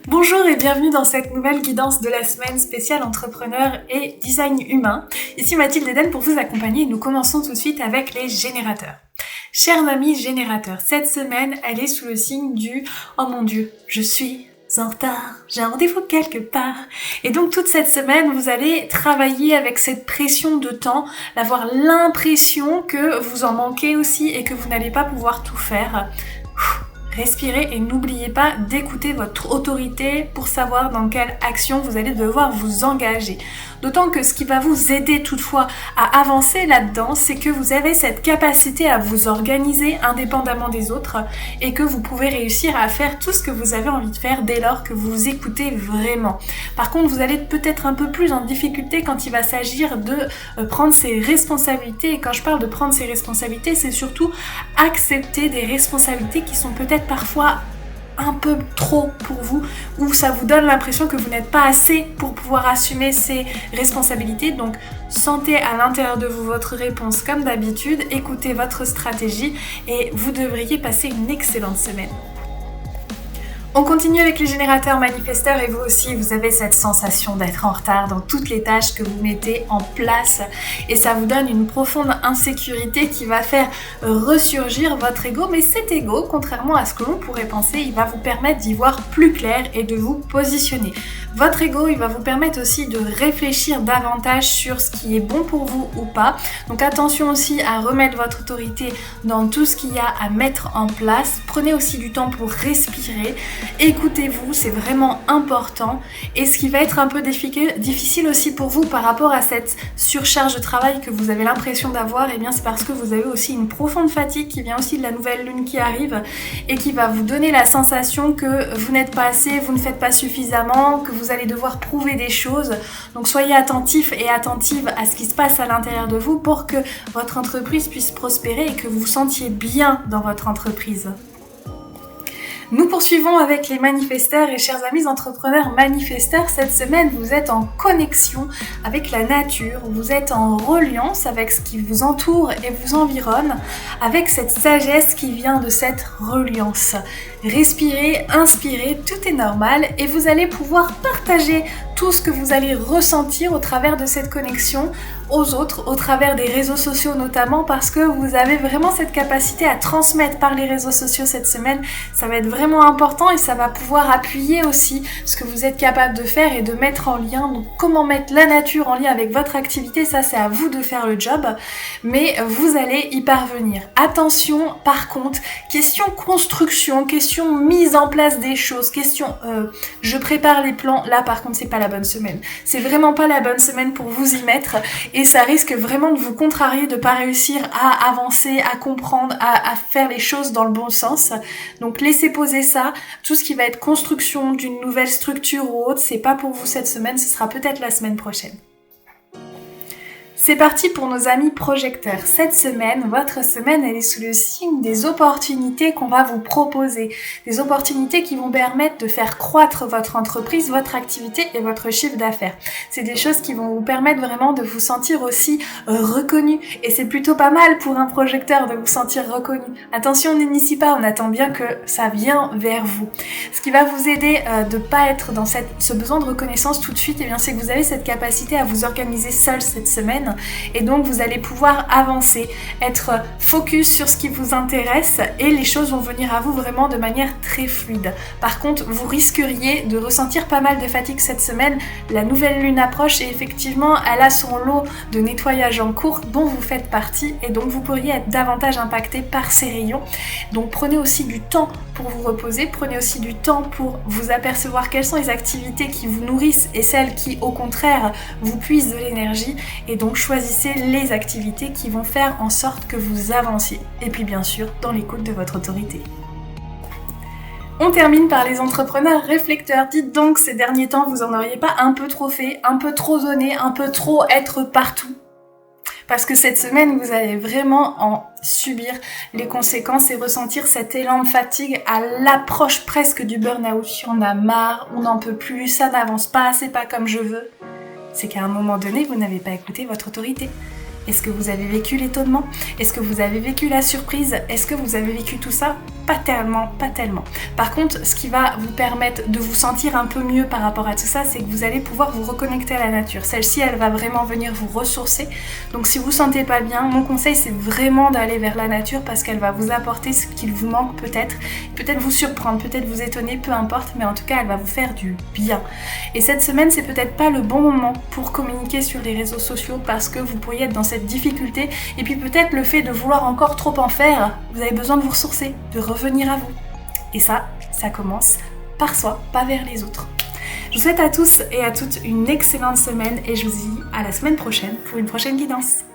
Bonjour et bienvenue dans cette nouvelle guidance de la semaine spéciale entrepreneur et design humain. Ici Mathilde Eden pour vous accompagner et nous commençons tout de suite avec les générateurs. Chers amis générateurs, cette semaine elle est sous le signe du « Oh mon Dieu, je suis en retard, j'ai un rendez-vous quelque part ». Et donc toute cette semaine vous allez travailler avec cette pression de temps, d'avoir l'impression que vous en manquez aussi et que vous n'allez pas pouvoir tout faire. Respirez et n'oubliez pas d'écouter votre autorité pour savoir dans quelle action vous allez devoir vous engager. D'autant que ce qui va vous aider toutefois à avancer là-dedans, c'est que vous avez cette capacité à vous organiser indépendamment des autres et que vous pouvez réussir à faire tout ce que vous avez envie de faire dès lors que vous vous écoutez vraiment. Par contre, vous allez peut-être un peu plus en difficulté quand il va s'agir de prendre ses responsabilités. Et quand je parle de prendre ses responsabilités, c'est surtout accepter des responsabilités qui sont peut-être parfois un peu trop pour vous, ou ça vous donne l'impression que vous n'êtes pas assez pour pouvoir assumer ces responsabilités. Donc sentez à l'intérieur de vous votre réponse comme d'habitude, écoutez votre stratégie et vous devriez passer une excellente semaine. On continue avec les générateurs manifesteurs et vous aussi, vous avez cette sensation d'être en retard dans toutes les tâches que vous mettez en place et ça vous donne une profonde insécurité qui va faire ressurgir votre ego. Mais cet ego, contrairement à ce que l'on pourrait penser, il va vous permettre d'y voir plus clair et de vous positionner. Votre ego, il va vous permettre aussi de réfléchir davantage sur ce qui est bon pour vous ou pas. Donc attention aussi à remettre votre autorité dans tout ce qu'il y a à mettre en place. Prenez aussi du temps pour respirer. Écoutez-vous, c'est vraiment important. Et ce qui va être un peu difficile aussi pour vous par rapport à cette surcharge de travail que vous avez l'impression d'avoir, eh bien c'est parce que vous avez aussi une profonde fatigue qui vient aussi de la nouvelle lune qui arrive et qui va vous donner la sensation que vous n'êtes pas assez, vous ne faites pas suffisamment, que vous allez devoir prouver des choses. Donc soyez attentifs et attentives à ce qui se passe à l'intérieur de vous pour que votre entreprise puisse prospérer et que vous vous sentiez bien dans votre entreprise. Nous poursuivons avec les manifesteurs et chers amis entrepreneurs manifesteurs, cette semaine vous êtes en connexion avec la nature, vous êtes en reliance avec ce qui vous entoure et vous environne, avec cette sagesse qui vient de cette reliance. Respirez, inspirez, tout est normal et vous allez pouvoir partager tout ce que vous allez ressentir au travers de cette connexion aux autres, au travers des réseaux sociaux notamment, parce que vous avez vraiment cette capacité à transmettre par les réseaux sociaux cette semaine. Ça va être vraiment important et ça va pouvoir appuyer aussi ce que vous êtes capable de faire et de mettre en lien. Donc comment mettre la nature en lien avec votre activité, ça c'est à vous de faire le job, mais vous allez y parvenir. Attention par contre, question construction, question mise en place des choses, question je prépare les plans, là par contre c'est pas la bonne semaine. C'est vraiment pas la bonne semaine pour vous y mettre. Et ça risque vraiment de vous contrarier, de pas réussir à avancer, à comprendre, à faire les choses dans le bon sens. Donc laissez poser ça. Tout ce qui va être construction d'une nouvelle structure ou autre, c'est pas pour vous cette semaine, ce sera peut-être la semaine prochaine. C'est parti pour nos amis projecteurs. Cette semaine, votre semaine, elle est sous le signe des opportunités qu'on va vous proposer. Des opportunités qui vont permettre de faire croître votre entreprise, votre activité et votre chiffre d'affaires. C'est des choses qui vont vous permettre vraiment de vous sentir aussi reconnu. Et c'est plutôt pas mal pour un projecteur de vous sentir reconnu. Attention, on n'initie pas, on attend bien que ça vienne vers vous. Ce qui va vous aider de pas être dans ce besoin de reconnaissance tout de suite, eh bien, c'est que vous avez cette capacité à vous organiser seul cette semaine. Et donc vous allez pouvoir avancer, être focus sur ce qui vous intéresse et les choses vont venir à vous vraiment de manière très fluide. Par contre, vous risqueriez de ressentir pas mal de fatigue cette semaine. La nouvelle lune approche et effectivement, elle a son lot de nettoyage en cours dont vous faites partie et donc vous pourriez être davantage impacté par ces rayons. Donc prenez aussi du temps pour vous reposer, prenez aussi du temps pour vous apercevoir quelles sont les activités qui vous nourrissent et celles qui, au contraire, vous puisent de l'énergie et donc choisissez les activités qui vont faire en sorte que vous avanciez. Et puis bien sûr, dans l'écoute de votre autorité. On termine par les entrepreneurs réflecteurs. Dites donc, ces derniers temps, vous en auriez pas un peu trop fait, un peu trop donné, un peu trop être partout? Parce que cette semaine, vous allez vraiment en subir les conséquences et ressentir cet élan de fatigue à l'approche presque du burn-out. On a marre, on n'en peut plus, ça n'avance pas, c'est pas comme je veux. C'est qu'à un moment donné, vous n'avez pas écouté votre autorité. Est-ce que vous avez vécu l'étonnement? Est-ce que vous avez vécu la surprise? Est-ce que vous avez vécu tout ça? pas tellement. Par contre, ce qui va vous permettre de vous sentir un peu mieux par rapport à tout ça, c'est que vous allez pouvoir vous reconnecter à la nature. Celle-ci, elle va vraiment venir vous ressourcer. Donc si vous vous sentez pas bien, mon conseil c'est vraiment d'aller vers la nature parce qu'elle va vous apporter ce qu'il vous manque peut-être vous surprendre, peut-être vous étonner, peu importe, mais en tout cas elle va vous faire du bien. Et cette semaine, c'est peut-être pas le bon moment pour communiquer sur les réseaux sociaux parce que vous pourriez être dans cette difficulté et puis peut-être le fait de vouloir encore trop en faire, vous avez besoin de vous ressourcer, de revenir à vous. Et ça commence par soi, pas vers les autres. Je vous souhaite à tous et à toutes une excellente semaine et je vous dis à la semaine prochaine pour une prochaine guidance.